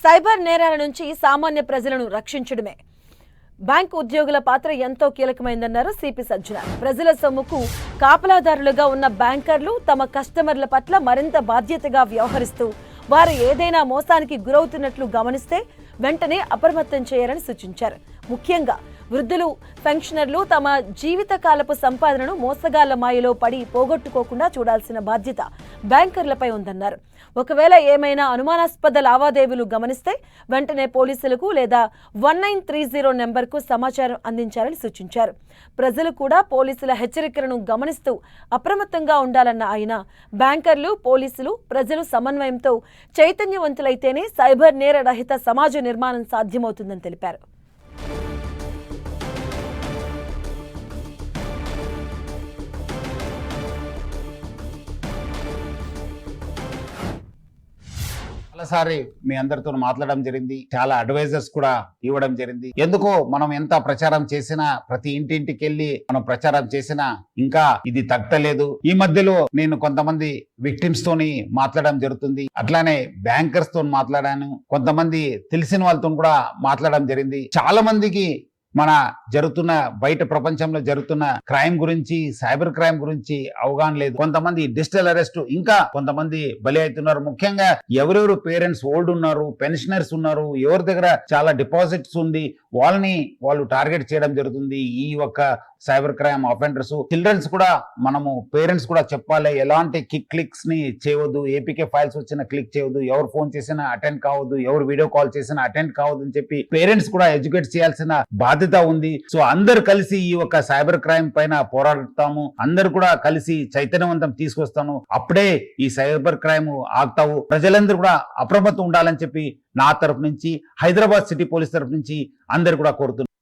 Cyber నేరాల నుంచి సామాన్య ప్రజలను రక్షించడమే బ్యాంకు ఉద్యోగుల పాత్ర ఎంతో కీలకమైందన్నారు సిపి సజ్జనార్. ప్రజల సొమ్ముకు కాపలాదారులుగా ఉన్న బ్యాంకర్లు తమ కస్టమర్ల పట్ల మరింత బాధ్యతగా వ్యవహరిస్తూ వారు ఏదైనా మోసానికి గురవుతున్నట్లు గమనిస్తే వెంటనే అప్రమత్తం చేయాలని సూచించారు. ముఖ్యంగా వృద్ధులు, పెన్షనర్లు తమ జీవితకాలపు సంపాదనను మోసగాళ్ల మాయలో పడి పోగొట్టుకోకుండా చూడాల్సిన బాధ్యత బ్యాంకర్లపై ఉందన్నారు. ఒకవేళ ఏమైనా అనుమానాస్పద లావాదేవీలు గమనిస్తే వెంటనే పోలీసులకు లేదా 1930 నెంబర్కు సమాచారం అందించాలని సూచించారు. ప్రజలు కూడా పోలీసుల హెచ్చరికలను గమనిస్తూ అప్రమత్తంగా ఉండాలన్న ఆయన, బ్యాంకర్లు, పోలీసులు, ప్రజలు సమన్వయంతో చైతన్యవంతులైతేనే సైబర్ నేర రహిత సమాజ నిర్మాణం సాధ్యమవుతుందని తెలిపారు. చాలాసారి మీ అందరితో మాట్లాడడం జరిగింది. చాలా అడ్వైజర్స్ కూడా ఇవ్వడం జరిగింది. ఎందుకో మనం ఎంత ప్రచారం చేసినా, ప్రతి ఇంటింటికి వెళ్ళి మనం ప్రచారం చేసినా ఇంకా ఇది తగ్గలేదు. ఈ మధ్యలో నేను కొంతమంది విక్టిమ్స్ తోని మాట్లాడడం జరుగుతుంది. అట్లానే బ్యాంకర్స్ తో మాట్లాడాను. కొంతమంది తెలిసిన వాళ్ళతో కూడా మాట్లాడడం జరిగింది. చాలా మందికి మన జరుగుతున్న బయట ప్రపంచంలో జరుగుతున్న క్రైమ్ గురించి, సైబర్ క్రైమ్ గురించి అవగాహన లేదు. కొంతమంది డిజిటల్ అరెస్ట్, ఇంకా కొంతమంది బలి అవుతున్నారు. ముఖ్యంగా ఎవరెవరు పేరెంట్స్ ఓల్డ్ ఉన్నారు, పెన్షనర్స్ ఉన్నారు, ఎవరి దగ్గర చాలా డిపాజిట్స్ ఉంది, వాళ్ళు టార్గెట్ చేయడం జరుగుతుంది. ఈ ఒక్క సైబర్ క్రైమ్ అఫెండర్స్, చిల్డ్రన్స్ కూడా మనము పేరెంట్స్ కూడా చెప్పాలి, ఎలాంటి క్లిక్స్ ని చేయవద్దు, ఏపీకే ఫైల్స్ వచ్చిన క్లిక్ చేయవద్దు, ఎవరు ఫోన్ చేసినా అటెండ్ కావద్దు, ఎవరు వీడియో కాల్ చేసినా అటెండ్ కావద్దు అని చెప్పి పేరెంట్స్ కూడా ఎడ్యుకేట్ చేయాల్సిన బాధ్యత ఉంది. సో అందరు కలిసి ఈ ఒక సైబర్ క్రైమ్ పైన పోరాడతాము. అందరు కూడా కలిసి చైతన్యవంతం తీసుకొస్తాను. అప్పుడే ఈ సైబర్ క్రైమ్ ఆగుతావు. ప్రజలందరూ కూడా అప్రమత్తం ఉండాలని చెప్పి నా తరపు నుంచి, హైదరాబాద్ సిటీ పోలీస్ తరపు నుంచి అందరు కూడా కోరుతున్నాను.